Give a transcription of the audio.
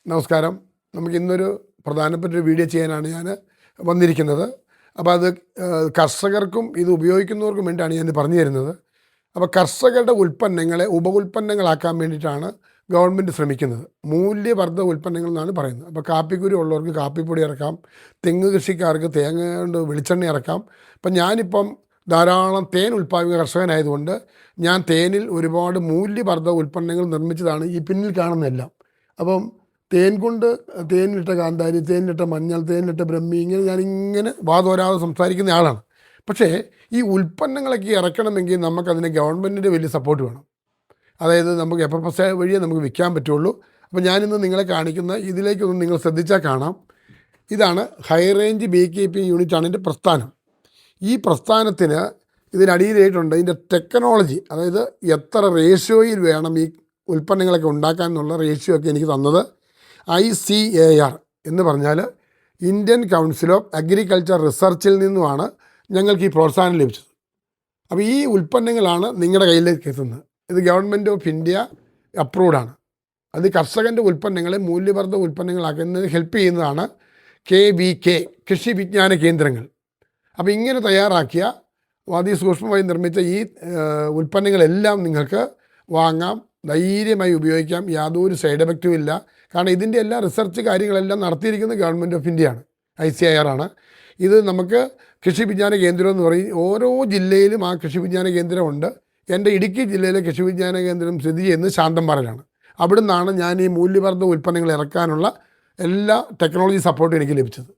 നമസ്കാരം. നമുക്ക് ഇന്നൊരു പ്രധാനപ്പെട്ട ഒരു വീഡിയോ ചെയ്യാനാണ് ഞാൻ വന്നിരിക്കുന്നത്. അപ്പോൾ അത് കർഷകർക്കും ഇത് ഉപയോഗിക്കുന്നവർക്കും വേണ്ടിയാണ് ഞാൻ പറഞ്ഞു തരുന്നത്. അപ്പോൾ കർഷകരുടെ ഉൽപ്പന്നങ്ങളെ ഉൽപ്പന്നങ്ങളാക്കാൻ വേണ്ടിയിട്ടാണ് ഗവൺമെൻറ് ശ്രമിക്കുന്നത്. മൂല്യവർദ്ധിത ഉൽപ്പന്നങ്ങൾ എന്നാണ് പറയുന്നത്. അപ്പോൾ കാപ്പിക്കുരു ഉള്ളവർക്ക് കാപ്പിപ്പൊടി ഇറക്കാം, തെങ്ങ് കൃഷിക്കാർക്ക് തേങ്ങ കൊണ്ട് വെളിച്ചെണ്ണ ഇറക്കാം. അപ്പം ഞാനിപ്പം ധാരാളം തേൻ ഉൽപ്പാദിപ്പിക്കുന്ന കർഷകനായതുകൊണ്ട് ഞാൻ തേനിൽ ഒരുപാട് മൂല്യവർദ്ധിത ഉൽപ്പന്നങ്ങൾ നിർമ്മിച്ചതാണ് ഈ പിന്നിൽ കാണുന്നതെല്ലാം. അപ്പം തേൻ കൊണ്ട് തേനിലിട്ട കാന്താരി, തേനിലിട്ട മഞ്ഞൾ, തേനിലിട്ട ബ്രഹ്മി, ഞാനിങ്ങനെ വാതോരാതെ സംസാരിക്കുന്ന ആളാണ്. പക്ഷേ ഈ ഉൽപ്പന്നങ്ങളൊക്കെ ഇറക്കണമെങ്കിൽ നമുക്കതിന് ഗവൺമെൻറ്റിൻ്റെ വലിയ സപ്പോർട്ട് വേണം. അതായത് നമുക്ക് FFSI വഴിയേ നമുക്ക് വിൽക്കാൻ പറ്റുള്ളൂ. അപ്പോൾ ഞാനിന്ന് നിങ്ങളെ കാണിക്കുന്ന ഇതിലേക്കൊന്നും നിങ്ങൾ ശ്രദ്ധിച്ചാൽ കാണാം. ഇതാണ് ഹൈ റേഞ്ച് ബീ കീപ്പിംഗ് യൂണിറ്റാണ് ഇതിൻ്റെ പ്രസ്ഥാനം. ഈ പ്രസ്ഥാനത്തിന് ഇതിനടിയിലായിട്ടുണ്ട് ഇതിൻ്റെ ടെക്നോളജി, അതായത് എത്ര റേഷ്യോയിൽ വേണം ഈ ഉൽപ്പന്നങ്ങളൊക്കെ ഉണ്ടാക്കാൻ എന്നുള്ള റേഷ്യോ ഒക്കെ എനിക്ക് തന്നത് ICAR എന്ന് പറഞ്ഞാൽ ഇന്ത്യൻ കൗൺസിൽ ഓഫ് അഗ്രികൾച്ചർ റിസർച്ചിൽ നിന്നുമാണ് ഞങ്ങൾക്ക് ഈ പ്രോത്സാഹനം ലഭിച്ചത്. അപ്പോൾ ഈ ഉൽപ്പന്നങ്ങളാണ് നിങ്ങളുടെ കയ്യിലേക്ക് എത്തുന്നത്. ഇത് ഗവൺമെൻറ് ഓഫ് ഇന്ത്യ അപ്രൂവ്ഡാണ്. അത് കർഷകൻ്റെ ഉൽപ്പന്നങ്ങളെ മൂല്യവർദ്ധിത ഉൽപ്പന്നങ്ങളാക്കുന്നതിന് ഹെൽപ്പ് ചെയ്യുന്നതാണ് KVK കൃഷി വിജ്ഞാന കേന്ദ്രങ്ങൾ. അപ്പോൾ ഇങ്ങനെ തയ്യാറാക്കിയ അതിസൂക്ഷ്മമായി നിർമ്മിച്ച ഈ ഉൽപ്പന്നങ്ങളെല്ലാം നിങ്ങൾക്ക് വാങ്ങാം, ധൈര്യമായി ഉപയോഗിക്കാം, യാതൊരു സൈഡ് എഫക്റ്റും ഇല്ല. കാരണം ഇതിൻ്റെ എല്ലാ റിസർച്ച് കാര്യങ്ങളെല്ലാം നടത്തിയിരിക്കുന്നത് ഗവൺമെൻറ് ഓഫ് ഇന്ത്യയാണ്, ICAR ആണ്. ഇത് നമുക്ക് കൃഷി വിജ്ഞാന കേന്ദ്രം എന്ന് പറയും. ഓരോ ജില്ലയിലും ആ കൃഷി വിജ്ഞാന കേന്ദ്രമുണ്ട്. എൻ്റെ ഇടുക്കി ജില്ലയിലെ കൃഷി വിജ്ഞാന കേന്ദ്രം സ്ഥിതി ചെയ്യുന്നത് ശാന്തമ്പാറയിലാണ്. അവിടെ നിന്നാണ് ഞാൻ ഈ മൂല്യവർദ്ധിത ഉൽപ്പന്നങ്ങൾ ഇറക്കാനുള്ള എല്ലാ ടെക്നോളജി സപ്പോർട്ടും എനിക്ക് ലഭിച്ചത്.